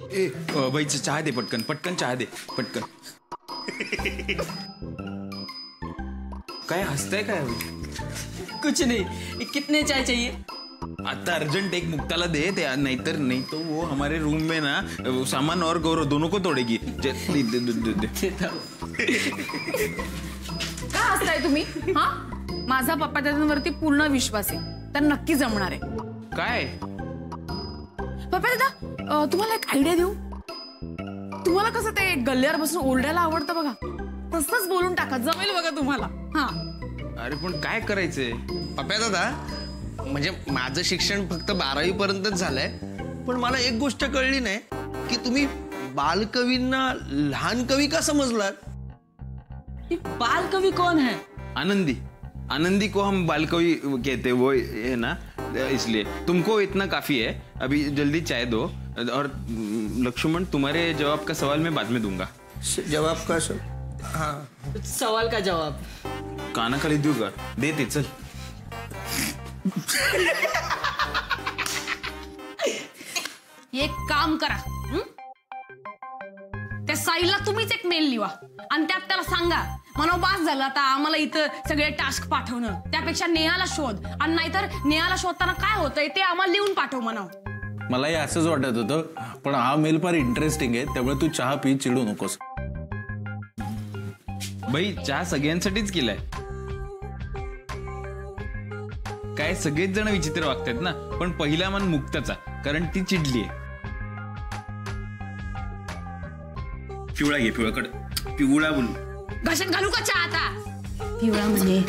ए भाई चहा दे पटकन, पटकन चहा दे पटकन. काय हसताय काय? कुछ नहीं. कितने चाय चाहिए? आता अर्जेंट एक मुक्ताला दे, नाहीतर नहीं तो वो हमारे रूम में ना सामान और गौरव दोनों को तोड़ेगी. दे. का हसताय तुम्ही? हा, माझा पप्पा दादांवरती पूर्ण विश्वास आहे, तर नक्की जमणार आहे. काय पप्पा दादा, तुम्हाला एक आयडिया देऊ? तुम्हाला कसं ते गल्ल्यावर बसून ओरडायला आवडतं बघा, तसंच बोलून टाका, जमेल बघा तुम्हाला. हा. अरे पण काय करायचंय पप्या दादा? म्हणजे माझं शिक्षण फक्त 12वी पर्यंतच झालंय, पण मला एक गोष्ट कळली नाही की तुम्ही बालकवींना लहान कवी का समजलात? बाल कवि कौन है? आनंदी. आनंदी को हम बाल कवि कहते, वो है ना, इसलिए तुमको इतना काफी है. अभी जल्दी चाय दो. और लक्ष्मण, तुम्हारे जवाब का सवाल मैं बाद में दूंगा. जवाब का सर? हाँ, सवाल का जवाब काना खाली देऊ का? देते चल. एक काम करा, त्या साईला तुम्हीच एक मेल लिहा आणि त्यात त्याला सांगा, मला बास झालं आता आम्हाला इथं सगळे टास्क पाठवणं, त्यापेक्षा नेहाला शोध, आणि नाहीतर नेहाला शोधताना काय होतंय ते आम्हाला लिहून पाठव म्हणाव. मलाही असंच वाटत होतं, पण हा मेल फार इंटरेस्टिंग आहे, त्यामुळे तू चहा पी, चिडू नकोस. भाई चहा सगळ्यांसाठीच केलाय. काय सगळेच जण विचित्र वागतात ना, पण पहिला मन मुक्ताचा, कारण ती चिडलीये. पिवळा घे, पिवळा कड, पिवळा बोलू. घशात घालू का चहा आता? पिवळा म्हणजे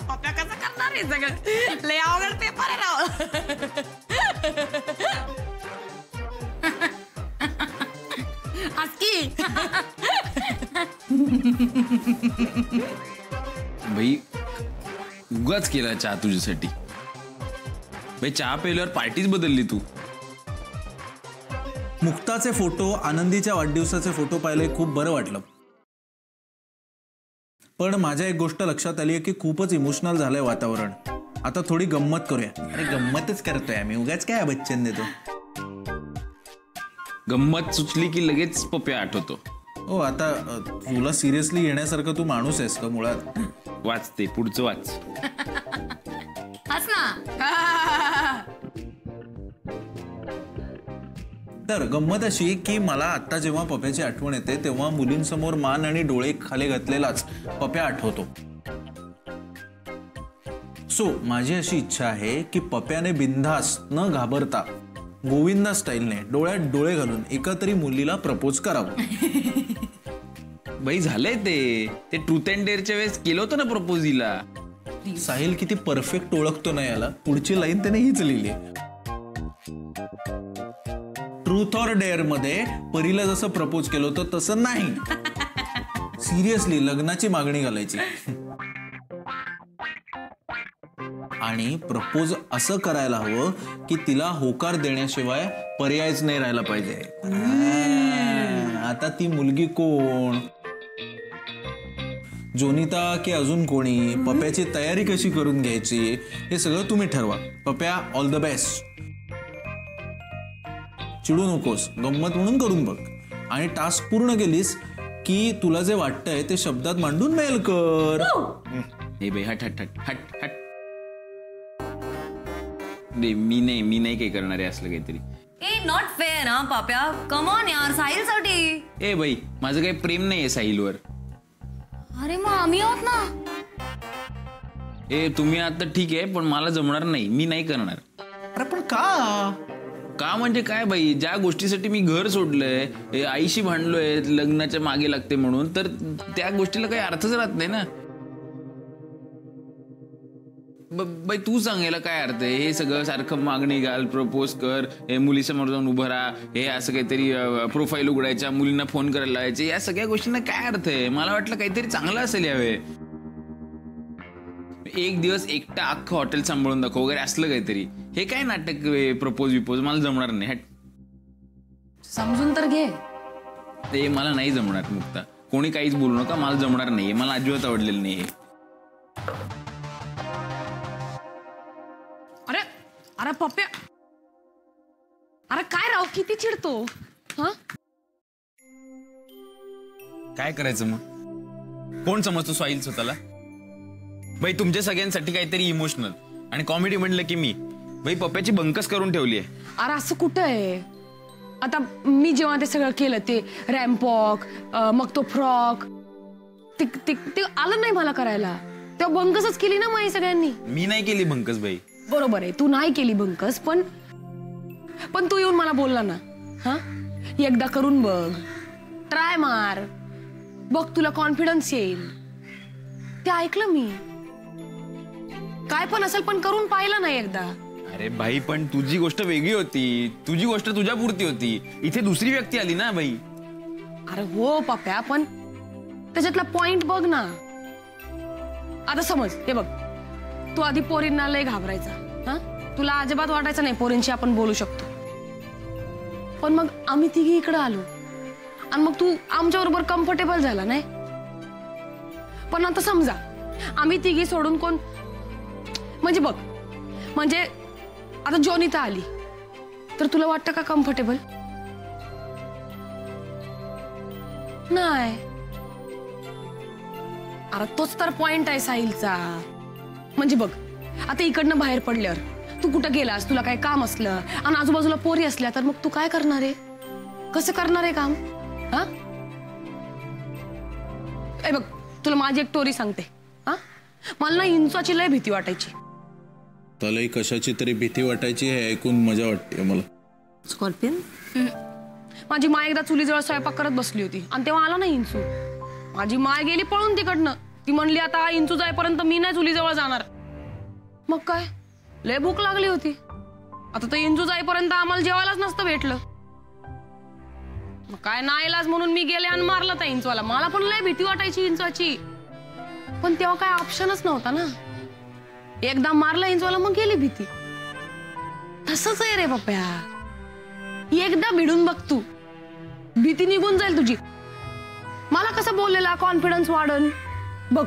पप्या कसं करणार आहे सगळं? लय अवघड पेपर आहे राव. आजकी भाई उगाच केला चहा तुझ्यासाठी. भाई चहा प्यायल्यावर पार्टीच बदलली तू. मुक्ताचे फोटो, आनंदीच्या वाढदिवसाचे फोटो पाहिले खूप बरं वाटलं, पण माझ्या एक गोष्ट लक्षात आली आहे की खूपच इमोशनल झालंय वातावरण. आता थोडी गंमत करूया. अरे गंमतच करतोय आम्ही, उगाच काय बच्चन देतो. गंमत सुचली की लगेच पप्या आठवतो. हो, आता तुला सिरियसली घेण्यासारखं तू माणूस आहेस का मुळात? वाचते पुढचं वाच. हस ना. तर गंमत अशी की मला आता जेव्हा पप्याची आठवण येते तेव्हा मुलींसमोर मान आणि डोळे खाली घातलेलाच पप्या आठवतो. सो माझी अशी इच्छा आहे की पप्याने बिनधास न घाबरता गोविंदा स्टाईलने डोळ्यात डोळे घालून एका तरी मुलीला प्रपोज करावं. भाई झालंय ते ट्रूथ अँड डेअरच्या वेळेस केलं होतं ना प्रपोज हिला. साहिल किती परफेक्ट ओळखतो ना याला. पुढची लाईन त्याने हीच लिहिली. ट्रूथ ऑर डेअर मध्ये परीला जसं प्रपोज केलं होतं तसं नाही, सिरियसली लग्नाची मागणी घालायची आणि प्रपोज असं करायला हवं की तिला होकार देण्याशिवाय पर्यायच नाही राहायला पाहिजे. आता ती मुलगी कोण, जोनिता की अजून कोणी, पप्याची तयारी कशी करून घ्यायची हे सगळं तुम्ही ठरवा. पप्या, ऑल द बेस्ट. चिडू नकोस, गंमत म्हणून करून बघ, आणि टास्क पूर्ण केलीस की तुला जे वाटतंय ते शब्दात मांडून मेल कर. हे बाई हट हट हट हट हट. मी नाही काही करणार आहे असलं काहीतरी. ए नॉट फेअर ना पाप्या, कम ऑन यार, साहिल साठी. ए बाई माझं काही प्रेम नाहीये साहिलवर. अरे मग आम्ही आहोत ना. ए तुम्ही आता ठीक आहे, पण मला जमणार नाही, मी नाही करणार. अरे पण का? का म्हणजे काय बाई, ज्या गोष्टीसाठी मी घर सोडलंय, आईशी भांडलोय, लग्नाच्या मागे लागते म्हणून, तर त्या गोष्टीला काही अर्थच राहत नाही ना. बाई तू सांग याला काय अर्थ आहे? हे सगळं सारखं मागणी घाल, प्रपोज कर, हे मुलीसमोर जाऊन उभं राहा, हे असं काहीतरी प्रोफाईल उघडायच्या, मुलींना फोन करायला लावायचे, या सगळ्या गोष्टींना काय अर्थ आहे? मला वाटलं काहीतरी चांगलं असेल यावे. एक दिवस एकटा अख्खं हॉटेल सांभाळून दाखव वगैरे असलं काहीतरी. हे काय नाटक प्रपोज विपोज मला जमणार नाही. समजून तर घे. ते मला नाही जमणार मुक्ता. कोणी काहीच बोलू नका, मला जमणार नाही. मला अजिबात आवडलेलं नाही. अरे अरे पप्प्या, अरे काय राव, किती चिडतो? हा काय करायचं मग? कोण समजतो स्वाईल स्वतःला? बाई तुमच्या सगळ्यांसाठी काहीतरी इमोशनल आणि कॉमेडी म्हणलं की मी बाई पप्प्याची बंकस करून ठेवली आहे. अरे असं कुठं आहे? आता मी जेव्हा ते सगळं केलं, ते रॅम्पॉक, मग तो फ्रॉक, ते आलं नाही मला करायला. तेव्हा बंकसच केली ना माझी सगळ्यांनी. मी नाही केली बंकस बाई. बरोबर आहे, तू नाही केली बंकस, पण तू येऊन मला बोलला ना, हा एकदा करून बघ, ट्राय मार बघ, तुला कॉन्फिडन्स येईल. ते ऐकलं मी. काय पण असेल पण करून पाहिलं नाही एकदा. अरे भाई पण तुझी गोष्ट वेगळी होती. तुझी गोष्ट तुझ्या पुरती होती. इथे दुसरी व्यक्ती आली ना बाई. अरे हो पप्प्या, पण त्याच्यातला पॉइंट बघ ना. आता समज, हे बघ, तू आधी पोरींना लय घाबरायचा, हा तुला अजिबात वाटायचं नाही पोरींशी आपण बोलू शकतो. पण मग आम्ही तिघी इकडे आलो आणि मग तू आमच्या बरोबर कम्फर्टेबल झाला नाही. पण आता समजा आम्ही तिघी सोडून कोण, म्हणजे बघ, म्हणजे आता जोनिता आली तर तुला वाटतं का कम्फर्टेबल? नाही. अरे तोच तर पॉइंट आहे साहिलचा. म्हणजे बघ, आता इकडनं बाहेर पडल्यावर तू कुठं गेलास, तुला काय काम असलं आणि आजूबाजूला पोरी असल्या तर मग तू काय करणार आहे? कसं करणार आहे काम? हा ए बघ, तुला माझी एक स्टोरी सांगते. हा मला ना इंचाची लय भीती वाटायची. त्यालाही कशाची तरी भीती वाटायची हे ऐकून मजा वाटते मला. स्कॉर्पियन. माझी माय एकदा चुलीजवळ स्वयंपाक करत बसली होती आणि तेव्हा आला ना इंचू. माझी माय गेली पळून तिकडनं. ती म्हणली आता इंचू जाईपर्यंत मी नाही चुलीजवळ जाणार. मग काय, लय भूक लागली होती. आता तर इंचू जाईपर्यंत आम्हाला जेवायलाच नसतं भेटलं. मग काय नाईलाज म्हणून मी गेले आणि मारलं त्या इंचूला. मला पण लय भीती वाटायची इंचूची, पण तेव्हा काय ऑप्शनच नव्हता ना. एकदा मारला इंचूला मग गेली भीती. तसंच आहे रे पप्प्या. एकदा भिडून बघ तू, भीती निघून जाईल तुझी. मला कसं बोललेला कॉन्फिडन्स वाढन बघ,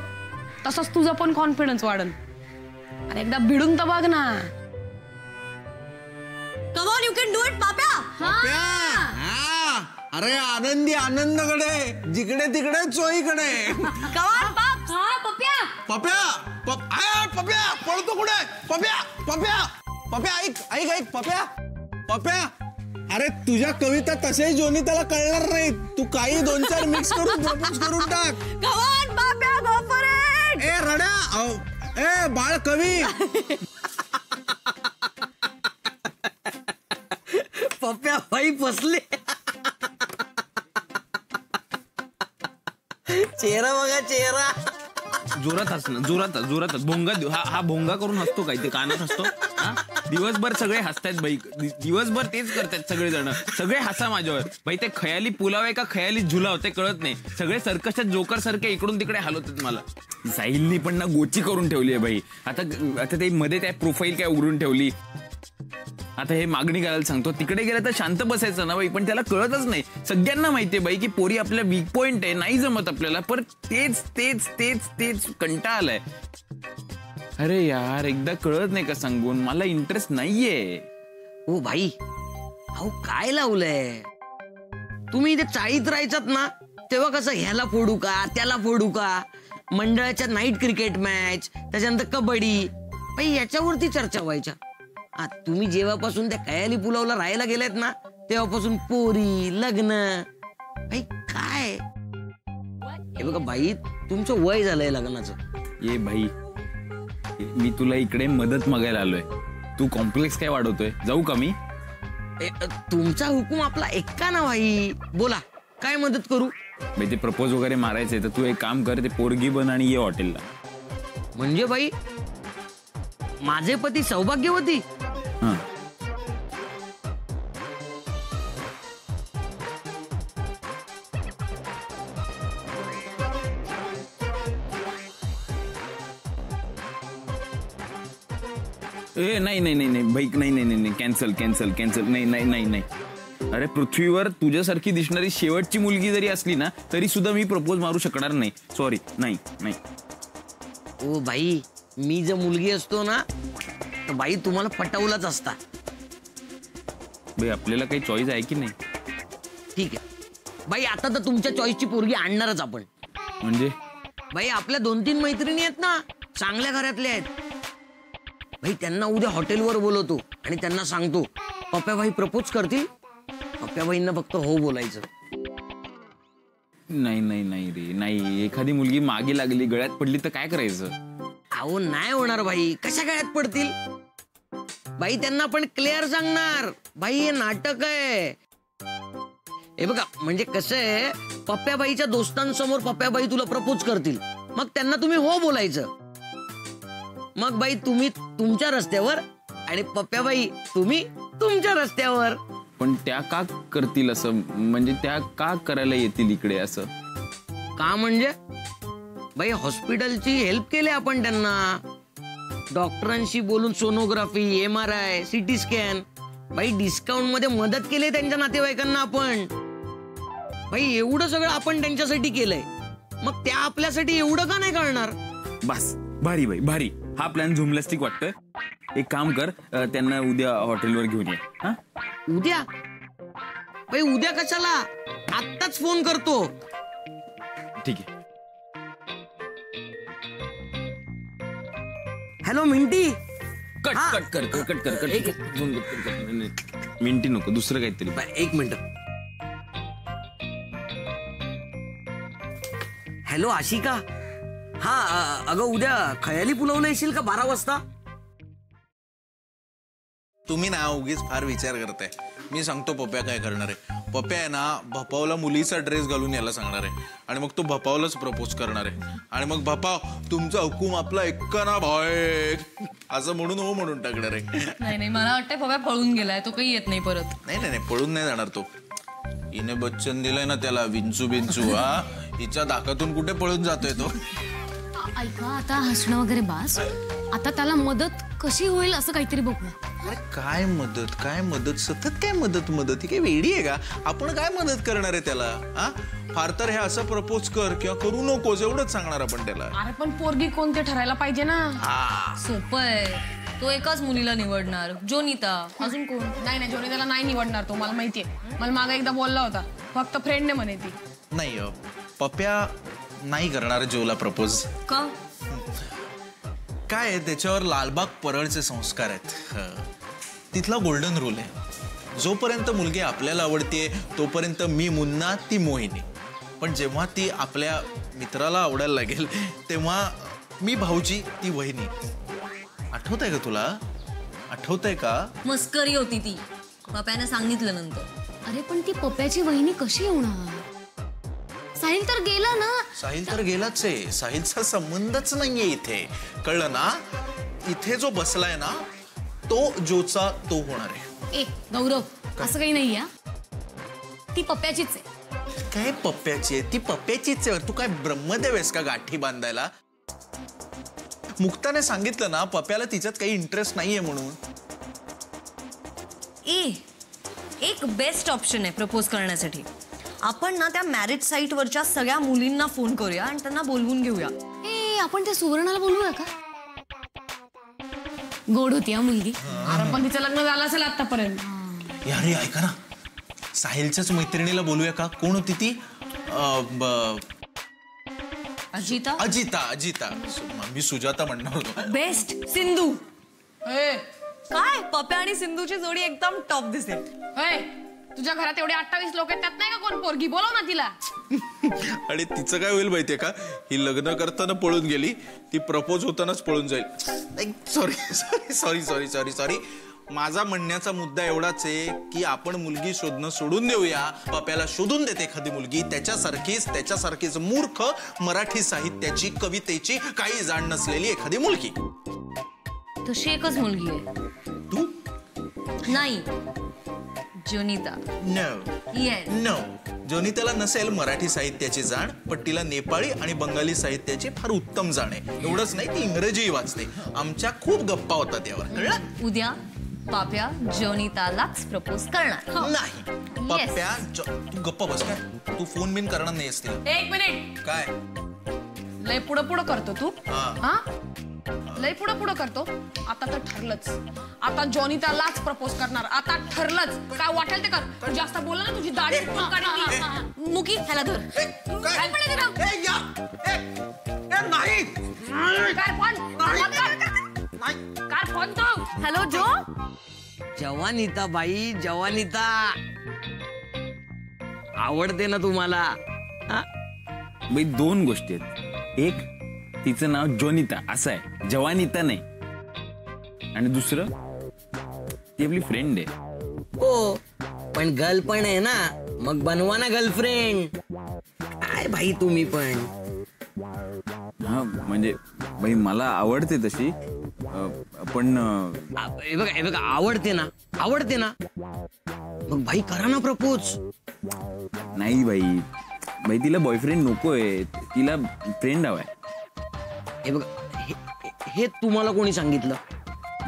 तसंच तुझं पण कॉन्फिडन्स वाढन. अरे एकदा भिडून तर बघ ना. Come on, you can do it Papya. अरे आनंदी आनंदकडे, जिकडे तिकडे चोईकडे. Come on pups. हां पप्या. पप्या पळतो कुठे? पप्या ऐक पप्या. अरे तुझ्या कविता तसेही जोनिताला कळणार नाही. तू काही 2-4 मिक्स करून प्रपोज करून टाक. Come on Papya, go for it. ए रड्या, ए बाळ कवी. पप्प्या भाई फसले. चेहरा बघा, चेहरा. जोरात हसणं, जोरात भोंगा देऊ. हा भोंगा करून हसतो काय? ते कानात हसतो. हा दिवसभर सगळे हसतायत बाई, दिवसभर तेच करतायत सगळे जण. सगळे हसा माझ्यावर बाई. ते खयाली पुलाव आहे का खयाली झुलाव ते कळत नाही. सगळे सर्कसच्या जोकर सारखे इकडून तिकडे हलवतात मला. साहिलनी पण ना गोची करून ठेवली आहे बाई. आता ते मध्ये त्या प्रोफाईल काय उघडून ठेवली. आता हे मागणी करायला सांगतो, तिकडे गेलं तर शांत बसायचं ना बाई, पण त्याला कळतच नाही. सगळ्यांना माहितीये बाई की पोरी आपल्या वीक पॉइंट आहे, नाही जमत आपल्याला. पर तेच कंटाळा आलाय. अरे यार, एकदा कळत नाही का सांगून? मला इंटरेस्ट नाहीये. ओ भाई, अहो काय लावलंय तुम्ही? इथे चाळीत राहायचात ना, तेव्हा कसं ह्याला फोडू का त्याला फोडू का, मंडळाच्या नाईट क्रिकेट मॅच, त्याच्यानंतर कबड्डी, भाई याच्यावरती चर्चा व्हायच्या. तुम्ही जेव्हापासून त्या खयाली पुलावला राहायला गेलेत ना, तेव्हापासून पोरी, लग्न, भाई काय. हे बघा भाई, तुमचं वय झालंय लग्नाचं. ये भाई, मी तुला इकडे मदत मागायला आलोय. तू कॉम्प्लेक्स काय वाढवतोय? जाऊ का मी? तुमचा हुकूम आपला एक्का ना भाई. बोला, काय मदत करू? भाई ते प्रपोज वगैरे मारायचंय तर तू एक काम कर, ते पोरगी बन आणि ये हॉटेलला. म्हणजे भाई माझे पती सौभाग्यवती. हां. ए नाही नाही नाही नाही भाई, नाही नाही नाही कॅन्सल कॅन्सल कॅन्सल. नाही नाही नाही नाही. अरे पृथ्वीवर तुझ्यासारखी दिसणारी शेवटची मुलगी जरी असली ना तरी सुद्धा मी प्रपोज मारू शकणार नाही. सॉरी. नाही नाही. ओ बाई, मी जर मुलगी असतो ना तर बाई तुम्हाला पटवलाच असता. भाई आपल्याला काही चॉईस आहे की नाही? ठीक आहे बाई, आता तर तुमच्या चॉईसची पोरगी आणणारच आपण. म्हणजे बाई आपल्या 2-3 मैत्रिणी आहेत ना, चांगल्या घरातल्या आहेत. भाई त्यांना उद्या हॉटेलवर बोलवतो आणि त्यांना सांगतो पप्प्याबाई प्रपोज करतील, पप्प्याबाईंना फक्त हो बोलायचं. नाही नाही नाही रे नाही. एखादी मुलगी मागे लागली, गळ्यात पडली तर काय करायचं? अहो नाही होणार बाई, कशा गळ्यात पडतील बाई? त्यांना आपण क्लिअर सांगणार, बाई हे नाटक आहे. हे बघा म्हणजे कसं आहे, पप्प्याबाईच्या दोस्तांसमोर पप्प्याबाई तुला प्रपोज करतील, मग त्यांना तुम्ही हो बोलायचं. मग बाई तुम्ही तुमच्या रस्त्यावर आणि पप्प्याबाई तुम्ही तुमच्या रस्त्यावर. पण त्या का करतील असं? म्हणजे त्या का करायला येतील इकडे असं? का म्हणजे बाई हॉस्पिटलची हेल्प केली आपण त्यांना, डॉक्टरांशी बोलून सोनोग्राफी, MRI, CT स्कॅन, बाई डिस्काउंट मध्ये मदत केली त्यांच्या नातेवाईकांना आपण. बाई एवढं सगळं आपण त्यांच्यासाठी केलंय, मग त्या आपल्यासाठी एवढं का नाही करणार? बस भारी भाई भारी. हा प्लॅन झुमलास्टिक वाटतोय. एक काम कर, त्यांना उद्या हॉटेलवर घेऊन ये. हा उद्या? बाई उद्या कशाला, आत्ताच फोन करतो. ठीक आहे. Hello Minty. कट हा. कट कर कट कर कट एक- फोन कर. मिनिटी नको, दुसरं काहीतरी. बाई, 1 मिनिट. हॅलो आशिका. हा अगं उद्या खयाली पुलावला येशील का 12 वाजता? तुम्ही ना उगीच फार विचार करताय. मी सांगतो पप्प्या काय करणार आहे. पप्प्या आहे ना भपावला मुलीचा ड्रेस घालून यायला सांगणार आहे आणि मग तो भपावलाच प्रपोज करणार आहे. आणि मग भपाव तुमचा हुकूम आपला ऐका ना भाई असं म्हणून हो म्हणून टाकणार आहे. नाही नाही, मला वाटतंय पप्या पळून गेलाय, तो काही येत नाही परत. नाही नाही नाही, पळून नाही जाणार तो. हिने बच्चन दिलंय ना त्याला विंचू बिंचू. हा हिच्या दाखातून कुठे पळून जातोय तो? ऐका, आता हसणं वगैरे बास. आता त्याला मदत कशी होईल असं काहीतरी बघूया. अरे काय मदत सतत काय मदत मदत? ही काही वेडी आहे का? आपण काय मदत करणार आहे त्याला? हा फार तर हे असं प्रपोज कर किंवा करू नकोस एवढंच सांगणार आपण त्याला. अरे पण पोरगी कोणते ठरायला पाहिजे ना. सोपं आहे, तो एकाच मुलीला निवडणार, जोनिता. अजून कोण? नाही नाही, जोनी त्याला नाही निवडणार तो, मला माहितीये. मला मागे एकदा बोलला होता, फक्त फ्रेंडने म्हणे ती. नाही पप्प्या नाही करणार जोला प्रपोज. का? काय आहे, त्याच्यावर लालबाग परळचे संस्कार आहेत. तिथला गोल्डन रूल आहे, जोपर्यंत मुलगी आपल्याला आवडते तोपर्यंत मी मुन्ना, ती मोहिनी. पण जेव्हा ती आपल्या मित्राला आवडायला लागेल तेव्हा मी भाऊजी, ती वहिनी. आठवतंय का तुला? आठवतंय का? मस्करी होती ती, पप्याने सांगितलं नंतर. अरे पण ती पप्प्याची वहिनी कशी होणार? साहिल तर गेला ना. साहिल तर गेलाच आहे, साहिलचा संबंधच नाहीये इथे, कळलं ना? इथे जो बसलाय ना तो जोचा तो होणार आहे. ए गौरव, असं काही नाही या, ती पप्प्याचीच आहे. काय पप्प्याची आहे? ती पप्प्याचीच आहे. तू काय ब्रह्मदेव आहेस का गाठी बांधायला? मुक्ताने सांगितलं ना पप्प्याला तिच्यात काही इंटरेस्ट नाहीये म्हणून. एक बेस्ट ऑप्शन आहे प्रपोज करण्यासाठी. आपण ना त्या मॅरेज साईट वरच्या सगळ्या मुलींना फोन करूया आणि त्यांना बोलवून घेऊया. ए आपण त्या सुवर्णाला बोलूया का? गोड होती हा मुलगी. अरे पण तिचं लग्न झालं असेल आतापर्यंत. यारे ऐका ना, साहिलच्याच मैत्रिणीला बोलूया का? कोण होती ती? अजिता. अजिता. मी सुजाता म्हणणार होतो. बेस्ट सिंधू. ए, काय पप्या आणि सिंधूची जोडी एकदम टॉप दिसेल. ए, तुझ्या घरात एवढे 28 लोक आहेत, त्यात नाही का कोण पोरगी? बोलव ना तिला. आणि तिचं काय होईल माहितीये का? ही लग्न करताना पळून गेली, ती प्रपोज होतानाच पळून जाईल. सॉरी. माझा म्हणण्याचा मुद्दा एवढाच आहे की आपण मुलगी शोधणं सोडून देऊया. पप्याला शोधून देते एखादी मुलगी त्याच्यासारखीच मूर्ख, मराठी साहित्याची, कवितेची काही जाण नसलेली एखादी मुलगी. तशी एकच मुलगी आहे. तू? नाही, जोनिता. No yes. नो, जोनिताला नसेल मराठी साहित्याची जाण, पण तिला नेपाळी आणि बंगाली साहित्याची फार उत्तम जाण आहे. एवढंच नाही, ती इंग्रजीही वाचते. आमच्या खूप गप्पा होतात यावर, कळलं? उद्या पाप्या जोनितालाच प्रपोज करणार. नाही पप्प्या, तू गप्पा बस. काय तू फोन बिन करणार नाही असतील? एक मिनिट, काय लय पुढं पुढं करतो तू. हा. हा, लय पुढं पुढं करतो. आता तर ठरलंच, आता जॉनितालाच प्रपोज करणार. आता ठरलंच, काय वाटेल ते कर. तू जास्त बोलला ना तुझी दाढी उपटून काढीन मी. मुकी ह्याला धर. काय पडलं तिथं? नाही काय फोन? काय फोन तो? हॅलो जो. जवानिता बाई, जवानिता आवडते ना तुम्हाला? हा? बाई 2 गोष्टी आहेत. एक, तिचं नाव जोनिता असं आहे, जवानिता नाही. आणि दुसरं, ती आपली फ्रेंड आहे. हो, पण गर्ल पण आहे ना, मग बनवा ना गर्लफ्रेंड. काय भाई तुम्ही पण. हा म्हणजे बाई मला आवडते तशी, पण हे बघा आवडते ना, आवडते ना, मग भाई करा ना प्रपोज. नाही बाई तिला बॉयफ्रेंड नकोय, तिला फ्रेंड हवाय. हे बघा हे तुम्हाला कोणी सांगितलं?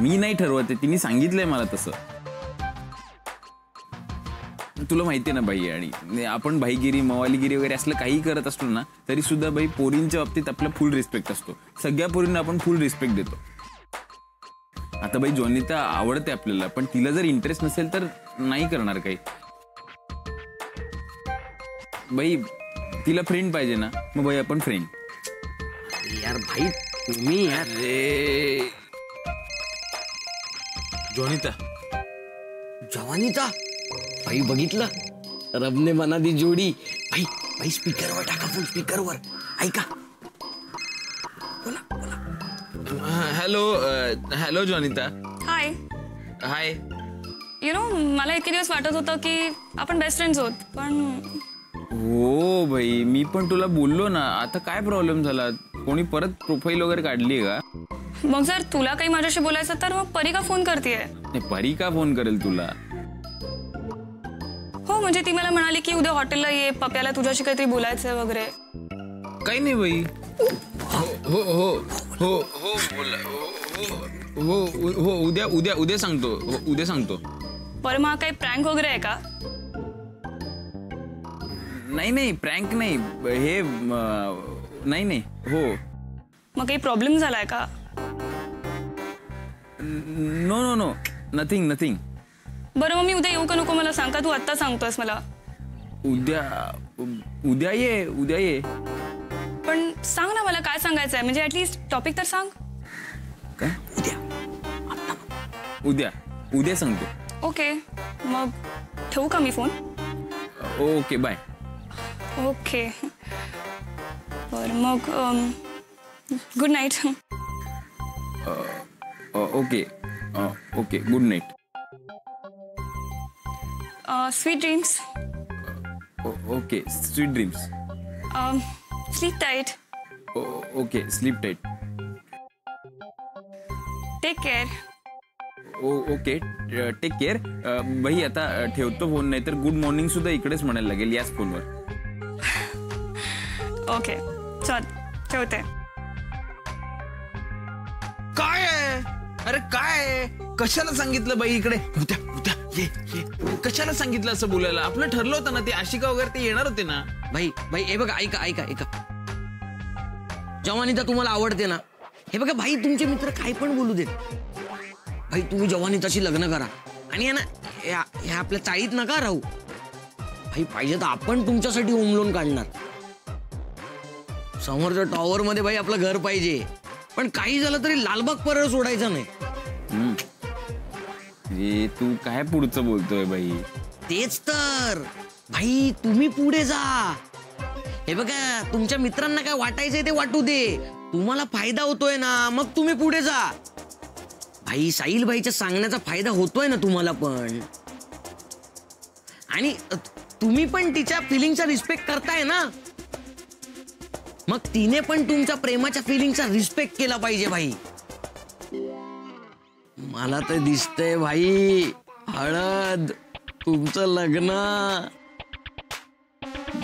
मी नाही ठरवते, तिने सांगितलंय मला तसं. तुला माहितीये ना बाई, आणि आपण भाईगिरी मवालीगिरी वगैरे असलं काही करत असतो ना, तरी सुद्धा बाई पोरींच्या बाबतीत आपला फुल रिस्पेक्ट असतो. सगळ्या पोरींना आपण फुल रिस्पेक्ट देतो. आता बाई जोनिता आवडते आपल्याला, पण तिला जर इंटरेस्ट नसेल तर नाही करणार काही. बाई तिला फ्रेंड पाहिजे ना, मग बाई आपण फ्रेंड. यार भाई तुम्ही यार. जोनिता, जवानिता भाई बघितलं, रबने मना दी जोडी. भाई भाई स्पीकरवर टाका, फुल स्पीकरवर. ऐका, बोला बोला. Hello Jonita. High. High. You know, मला इतके दिवस वाटत होतं की आपण बेस्ट फ्रेंड्स आहोत, पण हो भाई, मी पण तुला बोललो ना. आता काय प्रॉब्लेम झाला? कोणी परत प्रोफाईल वगैरे काढली का? मग जर तुला काही माझ्याशी बोलायचं तर मग परी का फोन करतेय? परी का फोन करेल तुला? हो, म्हणजे ती मला म्हणाली की उद्या हॉटेलला ये, पप्याला तुझ्याशी काहीतरी बोलायचंय वगैरे. काही नाही बाई. हो हो हो हो बोला. हो हो उद्या उद्या उद्या सांगतो. उद्या सांगतो. बरं, मग काही प्रँक वगैरे आहे का? नाही प्रँक नाही हे. नाही हो. मग काही प्रॉब्लेम झालाय का? No nothing. बरं, मग मी उद्या येऊ का नको मला सांग, का तू आत्ता सांगतोयस मला? उद्या ये. पण सांग ना मला काय सांगायचंय, म्हणजे ऍटलीस्ट टॉपिक तर सांग. काय? उद्या सांगतो. ओके, मग ठेवू का मी फोन? Okay bye. ओके, बरं मग good night. Okay good night. Sweet dreams. Okay sweet dreams. Sleep tight. Okay sleep tight. Take care. Okay take care. भाई आता ठेवतो फोन, नाही तर गुड मॉर्निंग सुद्धा इकडेच म्हणायला लागेल याच फोनवर. ओके चल ठेवते. काय आहे? अरे काय कशाला सांगितलं बाई इकडे? उद्या ये. कशाला सांगितलं असं बोलायला? आपलं ठरलं होतं ना, ते आशिका वगैरे ते येणार होते ना. भाई हे बघा, ऐका. जवानिता तुम्हाला आवडते ना? हे बघा भाई, तुमचे मित्र काय पण बोलू देत, भाई तुम्ही जवानिताशी लग्न करा. आणि हे आपल्या चाळीत नका राहू भाई. पाहिजे तर आपण तुमच्यासाठी होम लोन काढणार. समोरच्या टॉवर मध्ये भाई आपलं घर पाहिजे, पण काही झालं तरी लालबाग परळ सोडायचं नाही. तू काय पुढचं बोलतोय बाई? तेच तर भाई, तुम्ही पुढे जा. हे बघा, तुमच्या मित्रांना काय वाटायचंय ते वाटू दे. तुम्हाला फायदा होतोय ना, मग तुम्ही पुढे जा. भाई साहिल भाईच्या सांगण्याचा फायदा होतोय ना तुम्हाला पण. आणि तुम्ही पण तिच्या फिलिंगचा रिस्पेक्ट करताय ना, मग तिने पण तुमच्या प्रेमाच्या फिलिंगचा रिस्पेक्ट केला पाहिजे भाई. मला तर दिसतंय भाई, हळद, तुमचं लग्न,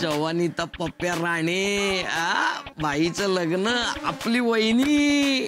जवानीता पप्प्या राणे, बाईचं लग्न, आपली वहिनी.